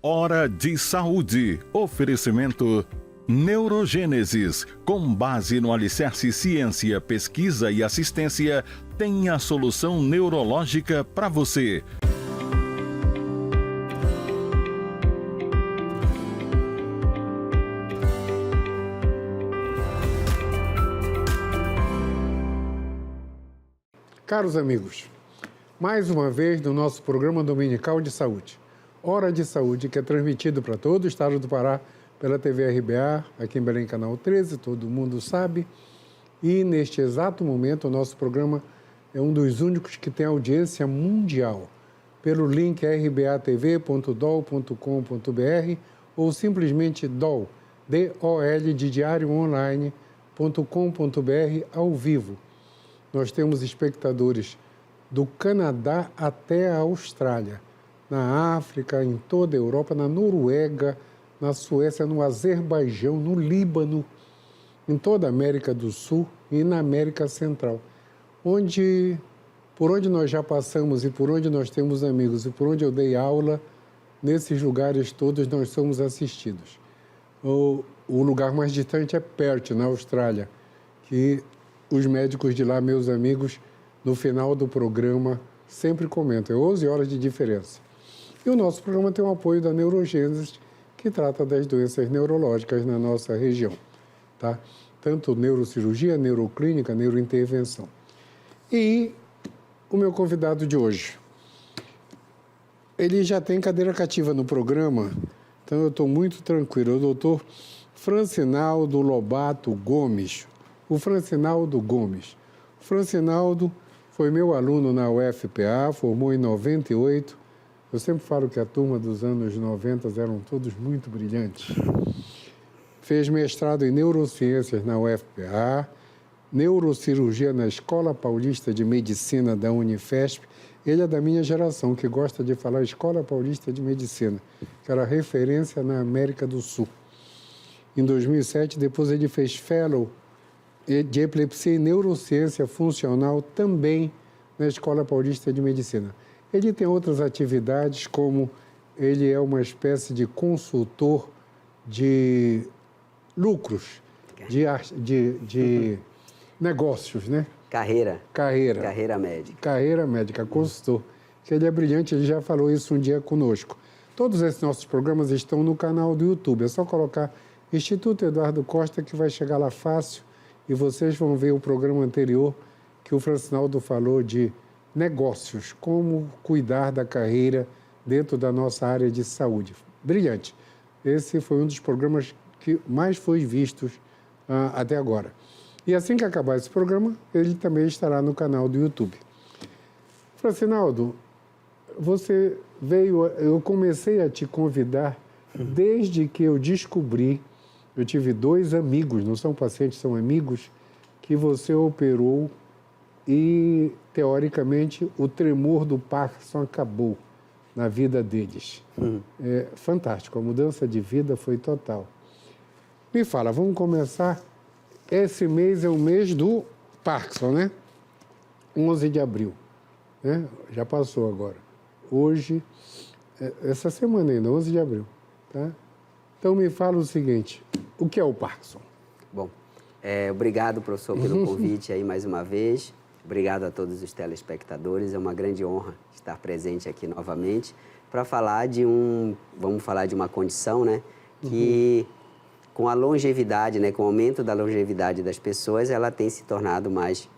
Hora de Saúde. Oferecimento Neurogênesis. Com base no alicerce ciência, pesquisa e assistência, tem a solução neurológica para você. Caros amigos, mais uma vez no nosso programa dominical de saúde, Hora de Saúde, que é transmitido para todo o estado do Pará pela TV RBA, aqui em Belém, canal 13, todo mundo sabe. E neste exato momento o nosso programa é um dos únicos que tem audiência mundial, pelo link rbatv.dol.com.br ou simplesmente DOL, D-O-L de diarioonline.com.br ao vivo. Nós temos espectadores do Canadá até a Austrália, na África, em toda a Europa, na Noruega, na Suécia, no Azerbaijão, no Líbano, em toda a América do Sul e na América Central, por onde nós já passamos e por onde nós temos amigos e por onde eu dei aula, nesses lugares todos nós somos assistidos. O lugar mais distante é Perth, na Austrália, que os médicos de lá, meus amigos, no final do programa, sempre comentam, é 11 horas de diferença. E o nosso programa tem o apoio da Neurogênesis, que trata das doenças neurológicas na nossa região, tá? Tanto neurocirurgia, neuroclínica, neurointervenção. E o meu convidado de hoje, ele já tem cadeira cativa no programa, então eu estou muito tranquilo. O doutor Francinaldo Lobato Gomes. O Francinaldo Gomes. O Francinaldo foi meu aluno na UFPA, formou em 98. Eu sempre falo que a turma dos anos 90 eram todos muito brilhantes. Fez mestrado em neurociências na UFPA, neurocirurgia na Escola Paulista de Medicina da Unifesp. Ele é da minha geração, que gosta de falar Escola Paulista de Medicina, que era referência na América do Sul. Em 2007, depois ele fez fellow de epilepsia e neurociência funcional também na Escola Paulista de Medicina. Ele tem outras atividades, como ele é uma espécie de consultor de lucros, de negócios, né? Carreira médica. Carreira médica, consultor. Que ele é brilhante, ele já falou isso um dia conosco. Todos esses nossos programas estão no canal do YouTube. É só colocar Instituto Eduardo Costa, que vai chegar lá fácil. E vocês vão ver o programa anterior que o Francinaldo falou de negócios, como cuidar da carreira dentro da nossa área de saúde. Brilhante. Esse foi um dos programas que mais foi vistos até agora. E assim que acabar esse programa, ele também estará no canal do YouTube. Francinaldo, você veio, eu comecei a te convidar desde que eu descobri, eu tive 2 amigos, não são pacientes, são amigos, que você operou e, teoricamente, o tremor do Parkinson acabou na vida deles. É fantástico, a mudança de vida foi total. Me fala, vamos começar. Esse mês é o mês do Parkinson, né? 11 de abril. Né? Já passou agora. Hoje, essa semana ainda, 11 de abril. Tá? Então, me fala o seguinte, o que é o Parkinson? Bom, obrigado, professor, pelo convite aí mais uma vez. Obrigado a todos os telespectadores. É uma grande honra estar presente aqui novamente para falar vamos falar de uma condição, né, que com a longevidade, né, com o aumento da longevidade das pessoas, ela tem se tornado mais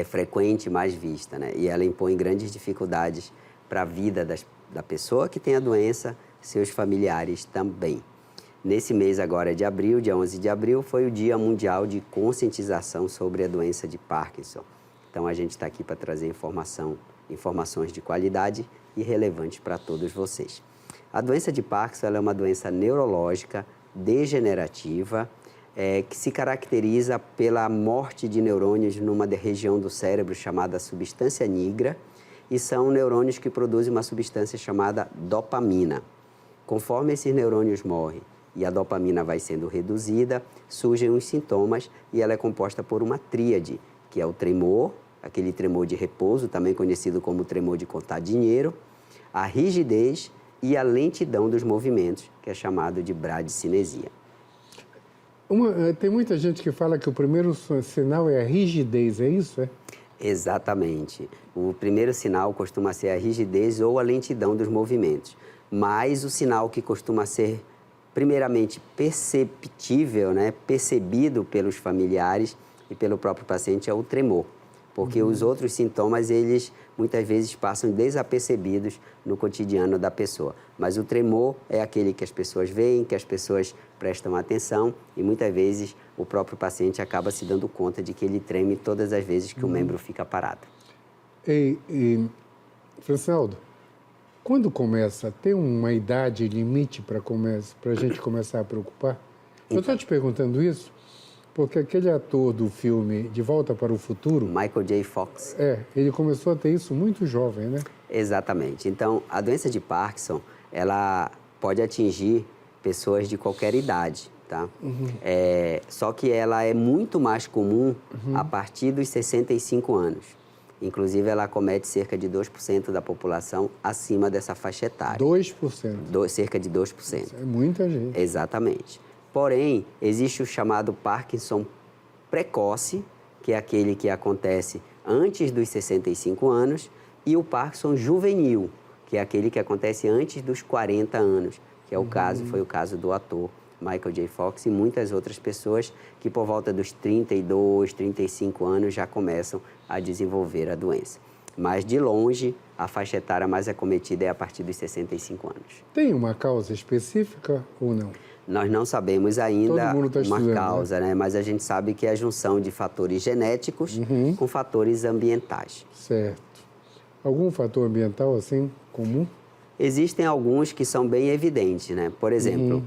frequente, mais vista, né, e ela impõe grandes dificuldades para a vida da pessoa que tem a doença, seus familiares também. Nesse mês agora de abril, dia 11 de abril, foi o Dia Mundial de Conscientização sobre a Doença de Parkinson. Então, a gente está aqui para trazer informações de qualidade e relevantes para todos vocês. A doença de Parkinson ela é uma doença neurológica degenerativa que se caracteriza pela morte de neurônios numa região do cérebro chamada substância nigra e são neurônios que produzem uma substância chamada dopamina. Conforme esses neurônios morrem e a dopamina vai sendo reduzida, surgem os sintomas e ela é composta por uma tríade, que é o tremor, aquele tremor de repouso, também conhecido como tremor de contar dinheiro, a rigidez e a lentidão dos movimentos, que é chamado de bradicinesia. Tem muita gente que fala que o primeiro sinal é a rigidez, é isso? É? Exatamente. O primeiro sinal costuma ser a rigidez ou a lentidão dos movimentos, mas o sinal que costuma ser primeiramente perceptível, né, percebido pelos familiares e pelo próprio paciente é o tremor, porque os outros sintomas, eles muitas vezes passam desapercebidos no cotidiano da pessoa. Mas o tremor é aquele que as pessoas veem, que as pessoas prestam atenção e muitas vezes o próprio paciente acaba se dando conta de que ele treme todas as vezes que o membro fica parado. Francinaldo, quando começa? Tem uma idade limite para a gente começar a preocupar? Eu estou te perguntando isso porque aquele ator do filme De Volta para o Futuro... Michael J. Fox. Ele começou a ter isso muito jovem, né? Exatamente. Então, a doença de Parkinson, ela pode atingir pessoas de qualquer idade, tá? Só que ela é muito mais comum a partir dos 65 anos. Inclusive, ela acomete cerca de 2% da população acima dessa faixa etária. 2%? Cerca de 2%. Isso é muita gente. Exatamente. Porém, existe o chamado Parkinson precoce, que é aquele que acontece antes dos 65 anos, e o Parkinson juvenil, que é aquele que acontece antes dos 40 anos, que é o caso, foi o caso do ator Michael J. Fox e muitas outras pessoas que por volta dos 32, 35 anos já começam a desenvolver a doença. Mas, de longe, a faixa etária mais acometida é a partir dos 65 anos. Tem uma causa específica ou não? Nós não sabemos ainda uma causa, né? Mas a gente sabe que é a junção de fatores genéticos com fatores ambientais. Certo. Algum fator ambiental, assim, comum? Existem alguns que são bem evidentes, né? Por exemplo,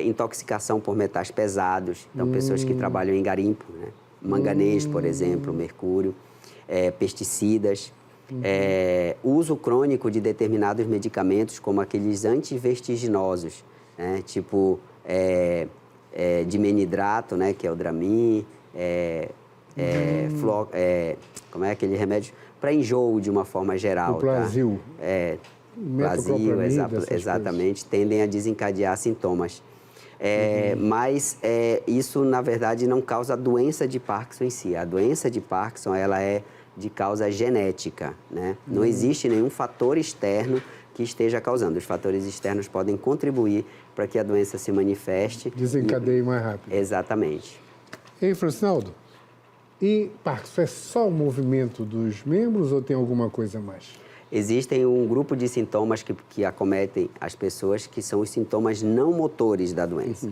intoxicação por metais pesados. Então, pessoas que trabalham em garimpo, né? Manganês, por exemplo, mercúrio, pesticidas, uso crônico de determinados medicamentos, como aqueles antivertiginosos, né? Tipo dimenidrato, né? Que é o Dramin, como é aquele remédio para enjoo de uma forma geral. O Plasil. Tá? Plasil, exatamente, tendem a desencadear sintomas. Mas isso, na verdade, não causa a doença de Parkinson em si. A doença de Parkinson, ela é de causa genética, né? Não existe nenhum fator externo que esteja causando. Os fatores externos podem contribuir para que a doença se manifeste. Desencadeie mais rápido. Exatamente. Ei, Francinaldo, e Parkinson é só o movimento dos membros ou tem alguma coisa a mais? Existem um grupo de sintomas que acometem as pessoas, que são os sintomas não motores da doença.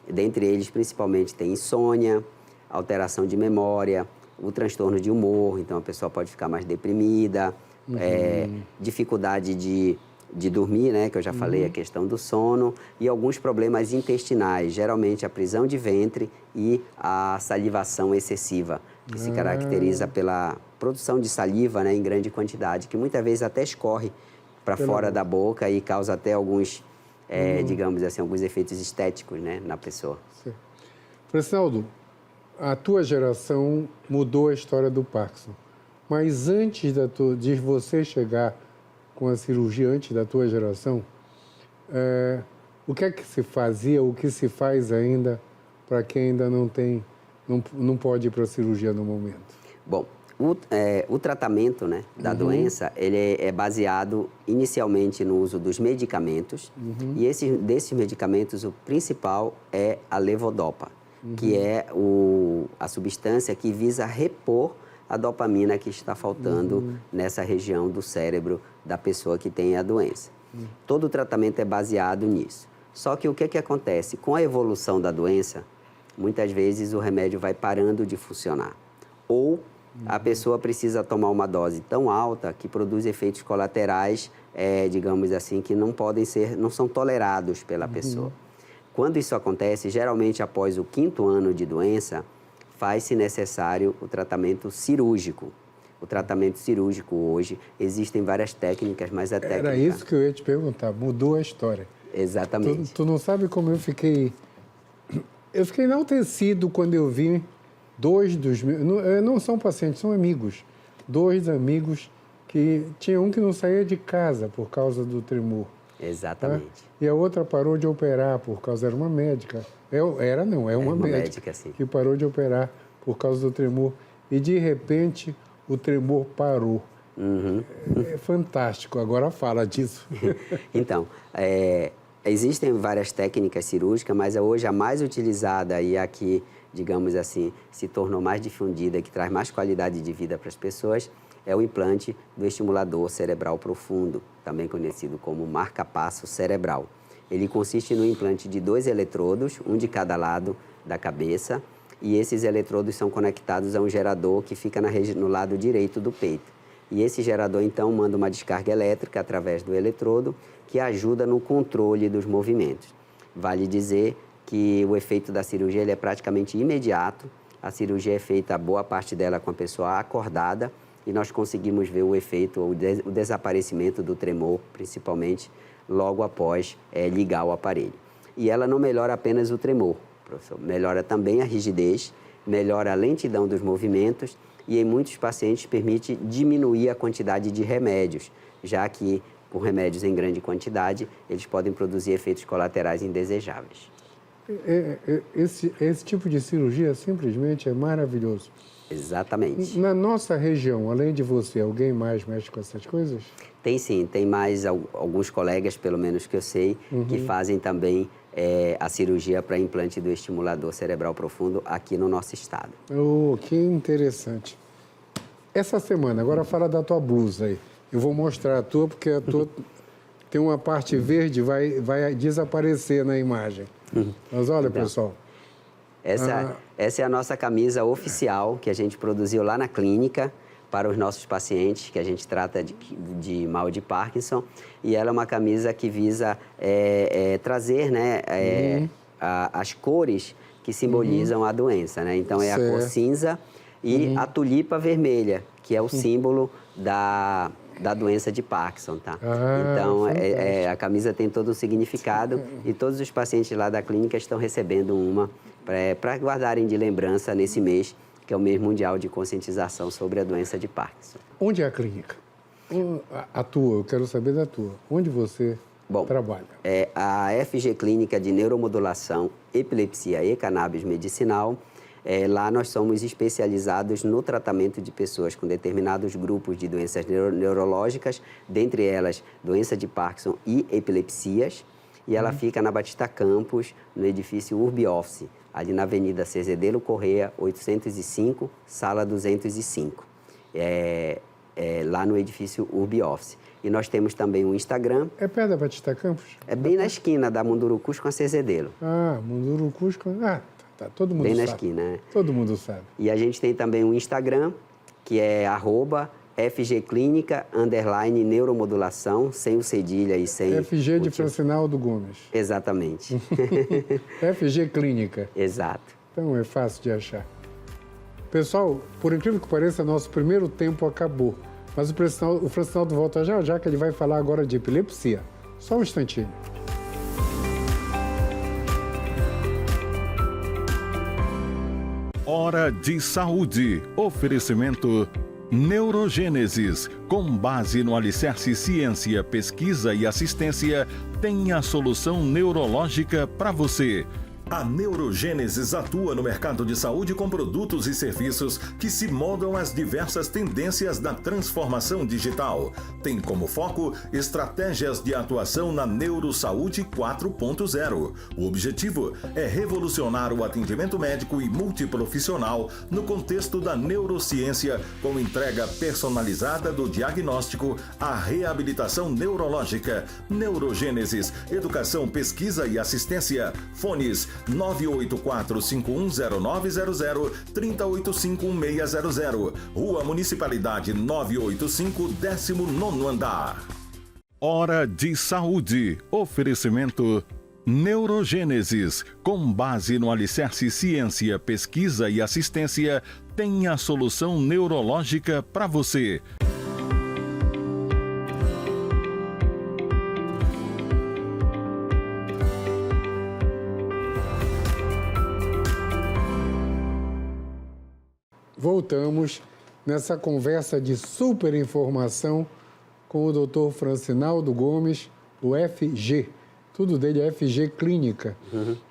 Dentre eles, principalmente, tem insônia, alteração de memória, o transtorno de humor, então a pessoa pode ficar mais deprimida, dificuldade de dormir, né, que eu já falei, a questão do sono, e alguns problemas intestinais, geralmente a prisão de ventre e a salivação excessiva, que se caracteriza pela produção de saliva, né, em grande quantidade, que muitas vezes até escorre para fora da boca e causa até alguns, digamos assim, alguns efeitos estéticos, né, na pessoa. Francinaldo, a tua geração mudou a história do Parkinson, mas antes de você chegar com a cirurgia, antes da tua geração, o que é que se fazia, o que se faz ainda para quem ainda não pode ir para a cirurgia no momento? Bom, o tratamento, né, da doença, ele é baseado inicialmente no uso dos medicamentos, e desses medicamentos o principal é a levodopa, que é a substância que visa repor a dopamina que está faltando nessa região do cérebro da pessoa que tem a doença. Todo o tratamento é baseado nisso. Só que o que acontece? Com a evolução da doença, muitas vezes o remédio vai parando de funcionar. Ou a pessoa precisa tomar uma dose tão alta que produz efeitos colaterais, digamos assim, que não são tolerados pela pessoa. Quando isso acontece, geralmente após o 5º ano de doença, faz-se necessário o tratamento cirúrgico. O tratamento cirúrgico hoje, existem várias técnicas, mas a técnica... Era isso que eu ia te perguntar, mudou a história. Exatamente. Tu não sabe como eu fiquei... Eu fiquei enaltecido quando eu vi 2 dos meus... Não são pacientes, são amigos. 2 amigos que... Tinha um que não saía de casa por causa do tremor. Exatamente. Tá? E a outra parou de operar por causa, era uma médica. É uma médica sim. que parou de operar por causa do tremor. E, de repente, o tremor parou. Uhum. É fantástico. Agora fala disso. Então, existem várias técnicas cirúrgicas, mas hoje a mais utilizada e a que, digamos assim, se tornou mais difundida, que traz mais qualidade de vida para as pessoas, é o implante do estimulador cerebral profundo, também conhecido como marca-passo cerebral. Ele consiste no implante de 2 eletrodos, um de cada lado da cabeça, e esses eletrodos são conectados a um gerador que fica no lado direito do peito. E esse gerador, então, manda uma descarga elétrica através do eletrodo, que ajuda no controle dos movimentos. Vale dizer que o efeito da cirurgia ele é praticamente imediato. A cirurgia é feita, boa parte dela, com a pessoa acordada, e nós conseguimos ver o efeito, o desaparecimento do tremor, principalmente logo após ligar o aparelho. E ela não melhora apenas o tremor, professor, melhora também a rigidez, melhora a lentidão dos movimentos e em muitos pacientes permite diminuir a quantidade de remédios, já que com remédios em grande quantidade, eles podem produzir efeitos colaterais indesejáveis. Esse tipo de cirurgia simplesmente é maravilhoso. Exatamente. Na nossa região, além de você, alguém mais mexe com essas coisas? Tem sim, tem mais alguns colegas, pelo menos que eu sei, que fazem também a cirurgia para implante do estimulador cerebral profundo aqui no nosso estado. Oh, que interessante. Essa semana, agora fala da tua blusa aí. Eu vou mostrar a tua, porque a tua tem uma parte verde, vai desaparecer na imagem. Mas olha, então, pessoal. Essa é a nossa camisa oficial que a gente produziu lá na clínica para os nossos pacientes, que a gente trata de mal de Parkinson. E ela é uma camisa que visa trazer, né, as cores que simbolizam a doença, né? Então, é a cor cinza e a tulipa vermelha, que é o símbolo da doença de Parkinson, tá? Então, a camisa tem todo um significado e todos os pacientes lá da clínica estão recebendo uma para guardarem de lembrança nesse mês, que é o mês mundial de conscientização sobre a doença de Parkinson. Onde é a clínica? A tua, eu quero saber da tua. Onde você trabalha? É a FG Clínica de Neuromodulação, Epilepsia e Cannabis Medicinal. Lá nós somos especializados no tratamento de pessoas com determinados grupos de doenças neurológicas, dentre elas doença de Parkinson e epilepsias. E ela fica na Batista Campos, no edifício Urbi Office, ali na Avenida Cezedelo Corrêa, 805, sala 205. Lá no edifício Urbi Office. E nós temos também um Instagram. É perto da Batista Campos? É bem na esquina da Mundurucus com a Cezedelo. Mundurucus com... Tá, todo mundo bem sabe. Na esquina, né? Todo mundo sabe. E a gente tem também um Instagram, que é @FGClínica_neuromodulação, sem o cedilha e sem... FG de Francinaldo Gomes. Exatamente. FG Clínica. Exato. Então é fácil de achar. Pessoal, por incrível que pareça, nosso primeiro tempo acabou. Mas o Francinaldo volta já, que ele vai falar agora de epilepsia. Só um instantinho. Hora de Saúde. Oferecimento Neurogênesis. Com base no alicerce ciência, pesquisa e assistência, tem a solução neurológica para você. A Neurogênesis atua no mercado de saúde com produtos e serviços que se moldam às diversas tendências da transformação digital. Tem como foco estratégias de atuação na Neurosaúde 4.0. O objetivo é revolucionar o atendimento médico e multiprofissional no contexto da neurociência, com entrega personalizada do diagnóstico à reabilitação neurológica. Neurogênesis, educação, pesquisa e assistência. Fones 984-510900, 3085-1600. Rua Municipalidade 985, 19º andar. Hora de Saúde. Oferecimento Neurogênesis. Com base no alicerce ciência, pesquisa e assistência, tem a solução neurológica para você. Voltamos nessa conversa de super informação com o Dr. Francinaldo Gomes, o FG. Tudo dele é FG Clínica.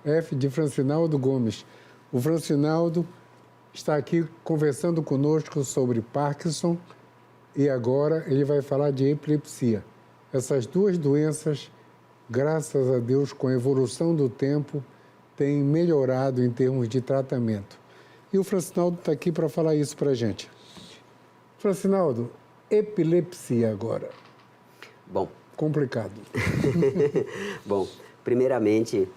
F de Francinaldo Gomes. O Francinaldo está aqui conversando conosco sobre Parkinson e agora ele vai falar de epilepsia. Essas duas doenças, graças a Deus, com a evolução do tempo, têm melhorado em termos de tratamento. E o Francinaldo está aqui para falar isso para a gente. Francinaldo, epilepsia agora. Bom. Complicado. Bom, primeiramente,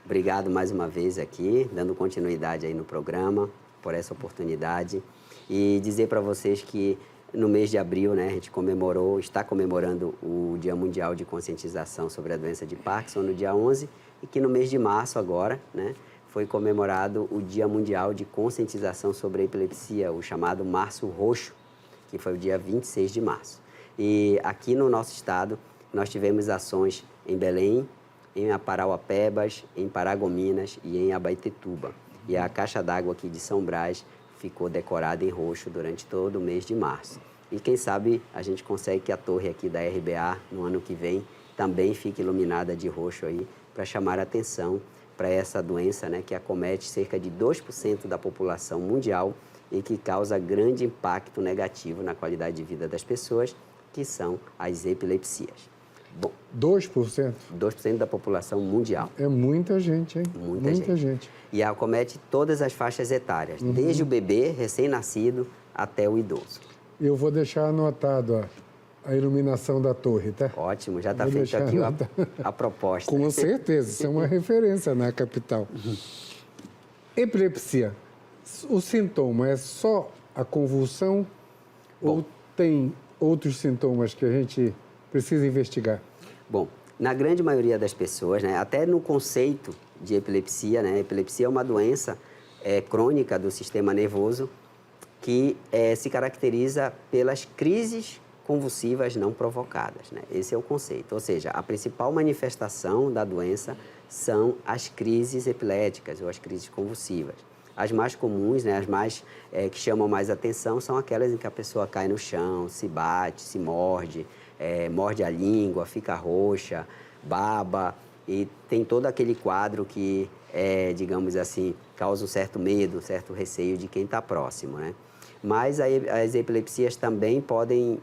obrigado mais uma vez aqui, dando continuidade aí no programa, por essa oportunidade. E dizer para vocês que no mês de abril, né, a gente está comemorando o Dia Mundial de Conscientização sobre a Doença de Parkinson, no dia 11, e que no mês de março agora, né, foi comemorado o Dia Mundial de Conscientização sobre a Epilepsia, o chamado Março Roxo, que foi o dia 26 de março. E aqui no nosso estado, nós tivemos ações em Belém, em Aparauapebas, em Paragominas e em Abaetetuba. E a caixa d'água aqui de São Brás ficou decorada em roxo durante todo o mês de março. E quem sabe a gente consegue que a torre aqui da RBA, no ano que vem, também fique iluminada de roxo aí, para chamar a atenção para essa doença, né, que acomete cerca de 2% da população mundial e que causa grande impacto negativo na qualidade de vida das pessoas, que são as epilepsias. Bom, 2%? 2% da população mundial. É muita gente, hein? Muita gente. E acomete todas as faixas etárias, desde o bebê, recém-nascido, até o idoso. Eu vou deixar anotado a iluminação da torre, tá? Ótimo, já está feito aqui a proposta. Com certeza, isso é uma referência na capital. Epilepsia, o sintoma é só a convulsão ou tem outros sintomas que a gente precisa investigar? Bom, na grande maioria das pessoas, né, até no conceito de epilepsia, né, epilepsia é uma doença crônica do sistema nervoso que se caracteriza pelas crises convulsivas não provocadas, né? Esse é o conceito. Ou seja, a principal manifestação da doença são as crises epiléticas ou as crises convulsivas. As mais comuns, né, as mais que chamam mais atenção são aquelas em que a pessoa cai no chão, se bate, se morde, morde a língua, fica roxa, baba, e tem todo aquele quadro que, digamos assim, causa um certo medo, um certo receio de quem está próximo, né? Mas as epilepsias também podem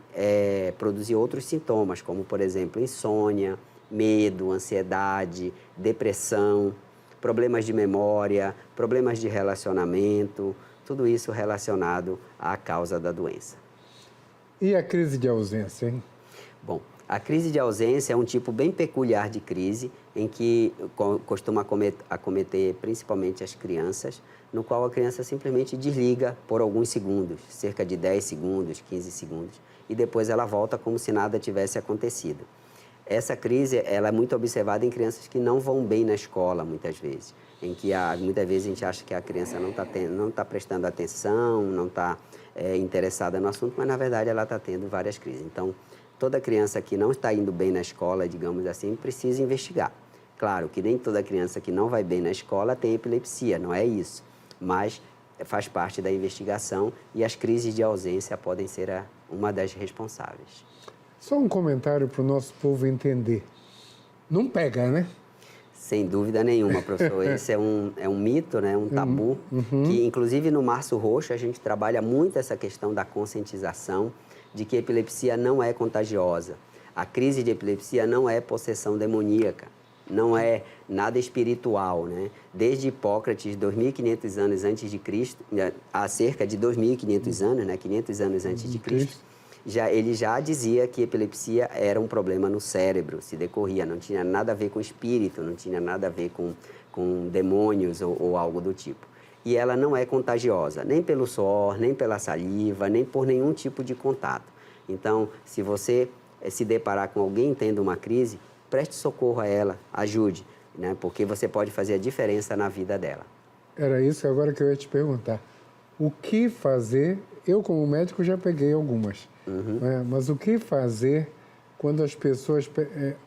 produzir outros sintomas, como, por exemplo, insônia, medo, ansiedade, depressão, problemas de memória, problemas de relacionamento, tudo isso relacionado à causa da doença. E a crise de ausência, hein? Bom, a crise de ausência é um tipo bem peculiar de crise em que costuma acometer principalmente as crianças, no qual a criança simplesmente desliga por alguns segundos, cerca de 10 segundos, 15 segundos, e depois ela volta como se nada tivesse acontecido. Essa crise ela é muito observada em crianças que não vão bem na escola, muitas vezes, em que muitas vezes a gente acha que a criança não está prestando atenção, não está interessada no assunto, mas na verdade ela está tendo várias crises. Então, toda criança que não está indo bem na escola, digamos assim, precisa investigar. Claro que nem toda criança que não vai bem na escola tem epilepsia, não é isso, mas faz parte da investigação e as crises de ausência podem ser uma das responsáveis. Só um comentário para o nosso povo entender. Não pega, né? Sem dúvida nenhuma, professor. Esse é um mito, né? Um tabu, que inclusive no Março Roxo a gente trabalha muito essa questão da conscientização de que a epilepsia não é contagiosa. A crise de epilepsia não é possessão demoníaca, não é nada espiritual, né? Desde Hipócrates, 2.500 anos antes de Cristo, há cerca de 2.500 anos, né? 500 anos antes de Cristo, ele já dizia que epilepsia era um problema no cérebro, se decorria, não tinha nada a ver com espírito, não tinha nada a ver com demônios ou algo do tipo. E ela não é contagiosa, nem pelo suor, nem pela saliva, nem por nenhum tipo de contato. Então, se você se deparar com alguém tendo uma crise, preste socorro a ela, ajude, né? Porque você pode fazer a diferença na vida dela. Era isso agora que eu ia te perguntar. O que fazer? Eu, como médico, já peguei algumas. Né? Mas o que fazer quando as pessoas...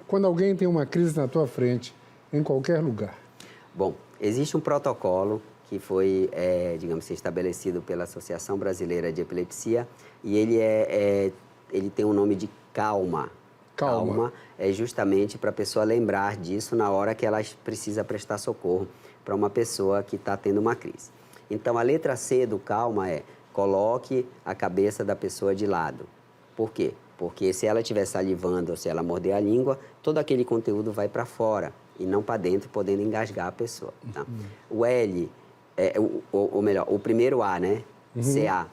quando alguém tem uma crise na tua frente, em qualquer lugar? Bom, existe um protocolo que foi, digamos assim, estabelecido pela Associação Brasileira de Epilepsia e ele tem o nome de CALMA. Calma. é justamente para a pessoa lembrar disso na hora que ela precisa prestar socorro para uma pessoa que está tendo uma crise. Então, a letra C do calma é: coloque a cabeça da pessoa de lado. Por quê? Porque se ela estiver salivando ou se ela morder a língua, todo aquele conteúdo vai para fora e não para dentro, podendo engasgar a pessoa. Tá? O L, ou melhor, o primeiro A, né? CA,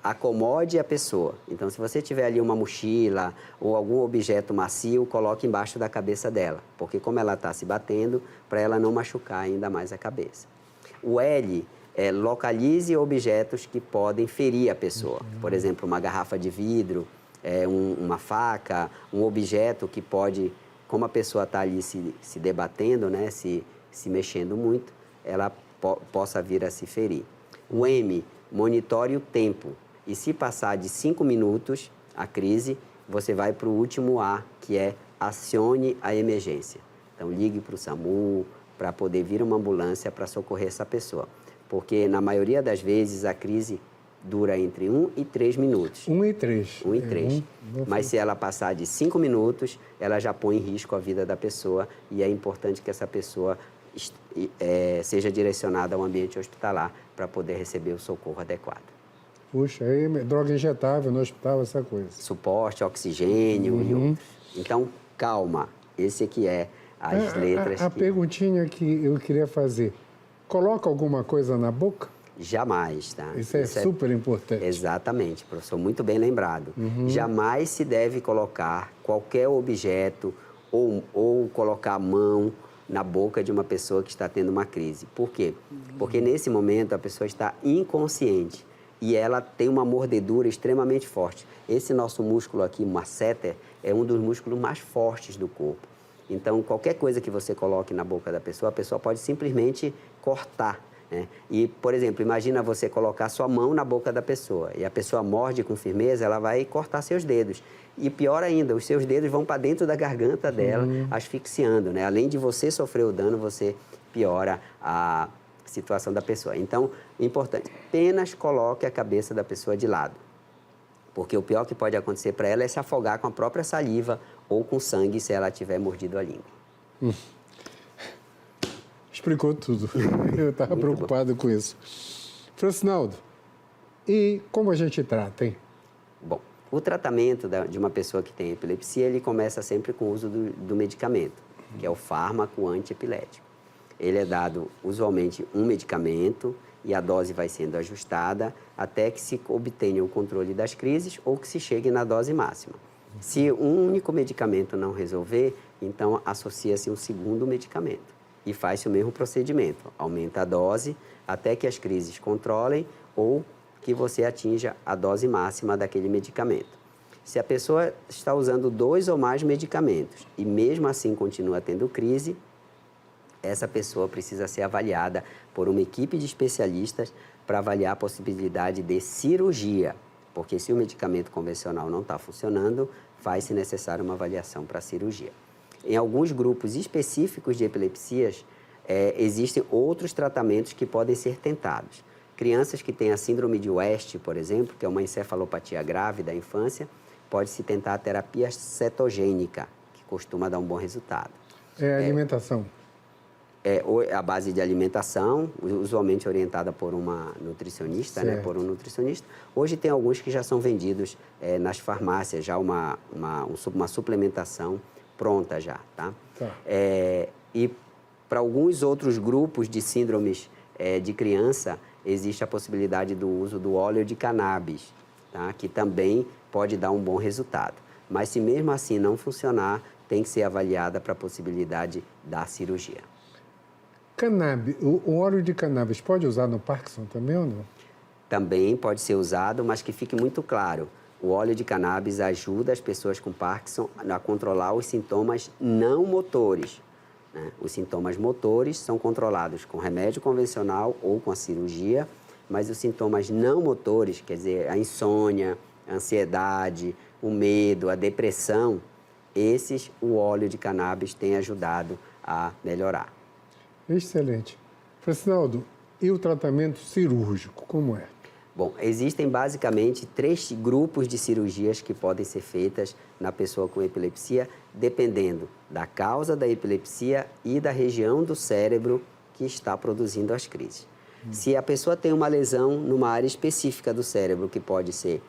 acomode a pessoa. Então, se você tiver ali uma mochila ou algum objeto macio, coloque embaixo da cabeça dela, porque como ela está se batendo, para ela não machucar ainda mais a cabeça. O L localize objetos que podem ferir a pessoa. Por exemplo, uma garrafa de vidro, uma faca, um objeto que pode, como a pessoa está ali se debatendo, né, se mexendo muito, ela possa vir a se ferir. O M, monitore o tempo. E se passar de 5 minutos a crise, você vai para o último A, que é acione a emergência. Então, ligue para o SAMU para poder vir uma ambulância para socorrer essa pessoa. Porque, na maioria das vezes, a crise dura entre 1 e 3 minutos. 1 e 3. 1 e 3. Mas se ela passar de 5 minutos, ela já põe em risco a vida da pessoa e é importante que essa pessoa seja direcionada ao ambiente hospitalar para poder receber o socorro adequado. Puxa, aí droga injetável no hospital, essa coisa. Suporte, oxigênio e outros. Então, calma. Esse aqui é as letras. A perguntinha que eu queria fazer. Coloca alguma coisa na boca? Jamais, tá? Isso é super importante. Exatamente, professor, muito bem lembrado. Jamais se deve colocar qualquer objeto ou colocar a mão na boca de uma pessoa que está tendo uma crise. Por quê? Porque nesse momento a pessoa está inconsciente e ela tem uma mordedura extremamente forte. Esse nosso músculo aqui, masseter, é um dos músculos mais fortes do corpo. Então, qualquer coisa que você coloque na boca da pessoa, a pessoa pode simplesmente cortar, né? E, por exemplo, imagina você colocar sua mão na boca da pessoa e a pessoa morde com firmeza, ela vai cortar seus dedos. E pior ainda, os seus dedos vão para dentro da garganta dela, asfixiando, né? Além de você sofrer o dano, você piora a situação da pessoa. Então, importante, apenas coloque a cabeça da pessoa de lado. Porque o pior que pode acontecer para ela é se afogar com a própria saliva ou com sangue se ela tiver mordido a língua. Explicou tudo. Eu estava preocupado com isso. Francinaldo, e como a gente trata, hein? Bom, o tratamento de uma pessoa que tem epilepsia, ele começa sempre com o uso do medicamento, que é o fármaco antiepilético. Ele é dado, usualmente, um medicamento e a dose vai sendo ajustada até que se obtenha o controle das crises ou que se chegue na dose máxima. Se um único medicamento não resolver, então associa-se um segundo medicamento e faz-se o mesmo procedimento. Aumenta a dose até que as crises controlem ou que você atinja a dose máxima daquele medicamento. Se a pessoa está usando 2 ou mais medicamentos e mesmo assim continua tendo crise, essa pessoa precisa ser avaliada por uma equipe de especialistas para avaliar a possibilidade de cirurgia, porque se o medicamento convencional não está funcionando, faz-se necessária uma avaliação para cirurgia. Em alguns grupos específicos de epilepsias, existem outros tratamentos que podem ser tentados. Crianças que têm a síndrome de West, por exemplo, que é uma encefalopatia grave da infância, pode-se tentar a terapia cetogênica, que costuma dar um bom resultado. Alimentação. A base de alimentação, usualmente orientada por uma nutricionista, né, por um nutricionista. Hoje tem alguns que já são vendidos nas farmácias, já uma suplementação pronta já, tá? E para alguns outros grupos de síndromes de criança, existe a possibilidade do uso do óleo de cannabis, tá? Que também pode dar um bom resultado. Mas se mesmo assim não funcionar, tem que ser avaliada para a possibilidade da cirurgia. Cannabis, o óleo de cannabis pode usar no Parkinson também ou não? Também pode ser usado, mas que fique muito claro. O óleo de cannabis ajuda as pessoas com Parkinson a controlar os sintomas não motores, né? Os sintomas motores são controlados com remédio convencional ou com a cirurgia, mas os sintomas não motores, quer dizer, a insônia, a ansiedade, o medo, a depressão, esses o óleo de cannabis tem ajudado a melhorar. Excelente. Francinaldo, e o tratamento cirúrgico, como é? Bom, existem basicamente 3 grupos de cirurgias que podem ser feitas na pessoa com epilepsia, dependendo da causa da epilepsia e da região do cérebro que está produzindo as crises. Se a pessoa tem uma lesão numa área específica do cérebro que pode ser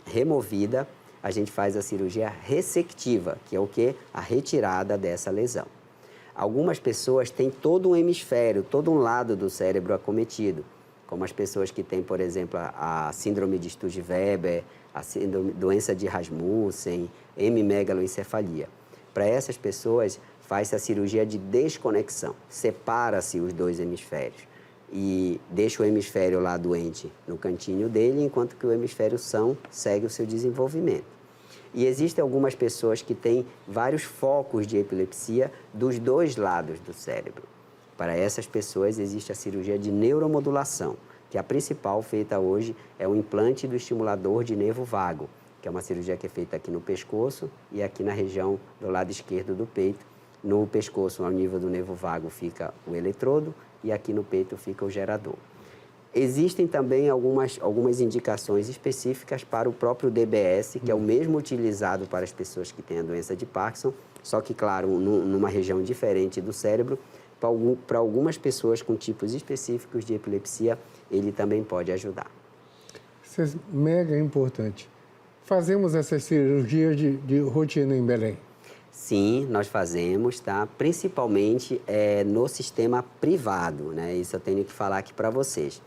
removida, a gente faz a cirurgia ressectiva, que é o quê? A retirada dessa lesão. Algumas pessoas têm todo um hemisfério, todo um lado do cérebro acometido, como as pessoas que têm, por exemplo, a síndrome de Sturge-Weber, a doença de Rasmussen, hemimegaloencefalia. Para essas pessoas, faz-se a cirurgia de desconexão, separa-se os 2 hemisférios e deixa o hemisfério lá doente no cantinho dele, enquanto que o hemisfério são segue o seu desenvolvimento. E existem algumas pessoas que têm vários focos de epilepsia dos 2 lados do cérebro. Para essas pessoas, existe a cirurgia de neuromodulação, que a principal feita hoje é o implante do estimulador de nervo vago, que é uma cirurgia que é feita aqui no pescoço e aqui na região do lado esquerdo do peito. No pescoço, ao nível do nervo vago, fica o eletrodo e aqui no peito fica o gerador. Existem também algumas indicações específicas para o próprio DBS, que é o mesmo utilizado para as pessoas que têm a doença de Parkinson, só que, claro, numa região diferente do cérebro. Para algumas pessoas com tipos específicos de epilepsia, ele também pode ajudar. Isso é mega importante. Fazemos essas cirurgias de rotina em Belém? Sim, nós fazemos, tá? Principalmente no sistema privado, né? Isso eu tenho que falar aqui para vocês.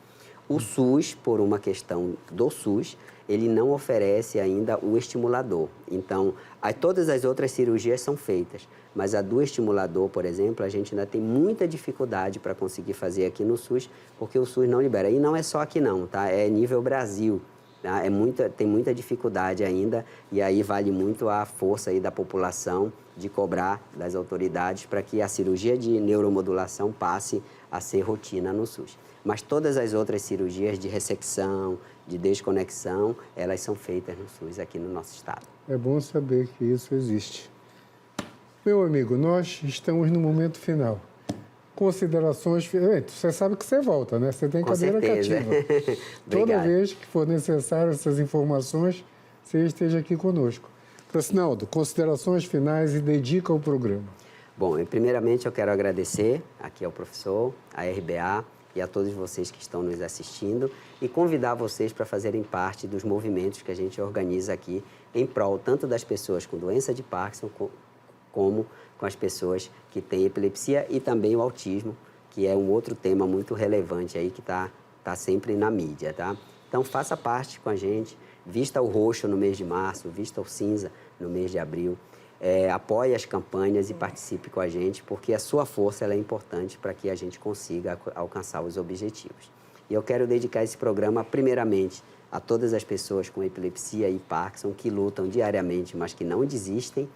O SUS, por uma questão do SUS, ele não oferece ainda o estimulador. Então, todas as outras cirurgias são feitas, mas a do estimulador, por exemplo, a gente ainda tem muita dificuldade para conseguir fazer aqui no SUS, porque o SUS não libera. E não é só aqui não, tá? É nível Brasil. Tá? Tem muita dificuldade ainda, e aí vale muito a força aí da população de cobrar das autoridades para que a cirurgia de neuromodulação passe a ser rotina no SUS. Mas todas as outras cirurgias de ressecção, de desconexão, elas são feitas no SUS aqui no nosso estado. É bom saber que isso existe. Meu amigo, nós estamos no momento final. Considerações... Você sabe que você volta, né? Você tem cadeira cativa. Toda vez que for necessário essas informações, você esteja aqui conosco. Francinaldo, considerações finais e dedica ao programa. Bom, primeiramente eu quero agradecer aqui ao professor, à RBA e a todos vocês que estão nos assistindo e convidar vocês para fazerem parte dos movimentos que a gente organiza aqui em prol tanto das pessoas com doença de Parkinson como com as pessoas que têm epilepsia e também o autismo, que é um outro tema muito relevante aí que tá sempre na mídia, tá? Então, faça parte com a gente, vista o roxo no mês de março, vista o cinza no mês de abril, apoie as campanhas e participe com a gente, porque a sua força ela é importante para que a gente consiga alcançar os objetivos. E eu quero dedicar esse programa, primeiramente, a todas as pessoas com epilepsia e Parkinson que lutam diariamente, mas que não desistem,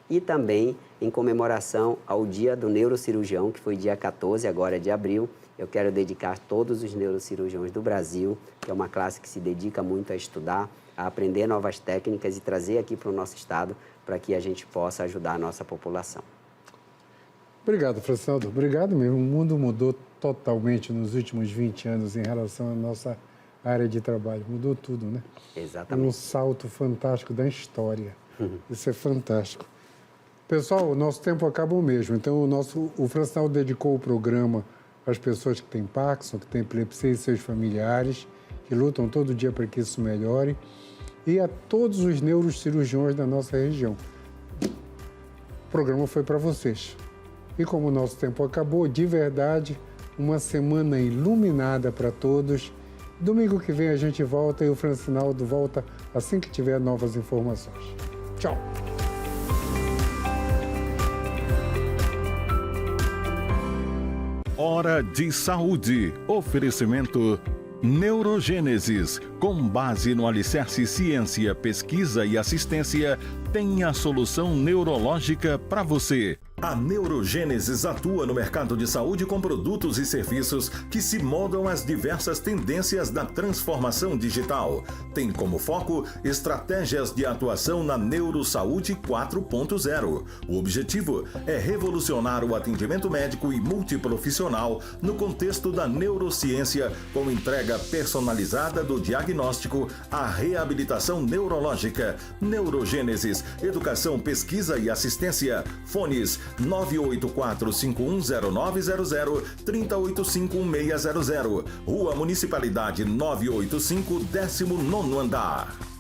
e também em comemoração ao Dia do Neurocirurgião, que foi dia 14 agora de abril. Eu quero dedicar a todos os neurocirurgiões do Brasil, que é uma classe que se dedica muito a estudar, a aprender novas técnicas e trazer aqui para o nosso estado para que a gente possa ajudar a nossa população. Obrigado, Francinaldo. Obrigado mesmo. O mundo mudou totalmente nos últimos 20 anos em relação à nossa área de trabalho. Mudou tudo, né? Exatamente. Um salto fantástico da história. Isso é fantástico. Pessoal, o nosso tempo acabou mesmo. Então, o Francinaldo dedicou o programa às pessoas que têm Parkinson, que têm epilepsia e seus familiares, que lutam todo dia para que isso melhore, e a todos os neurocirurgiões da nossa região. O programa foi para vocês. E como o nosso tempo acabou, de verdade, uma semana iluminada para todos. Domingo que vem a gente volta e o Francinaldo volta assim que tiver novas informações. Tchau! Hora de Saúde. Oferecimento Neurogênesis. Com base no alicerce ciência, pesquisa e assistência, tem a solução neurológica para você. A Neurogênesis atua no mercado de saúde com produtos e serviços que se moldam às diversas tendências da transformação digital. Tem como foco estratégias de atuação na Neurosaúde 4.0. O objetivo é revolucionar o atendimento médico e multiprofissional no contexto da neurociência, com entrega personalizada do diagnóstico à reabilitação neurológica. Neurogênesis, educação, pesquisa e assistência. Fones 984-510900, 3085-1600. Rua Municipalidade 985, 19º andar.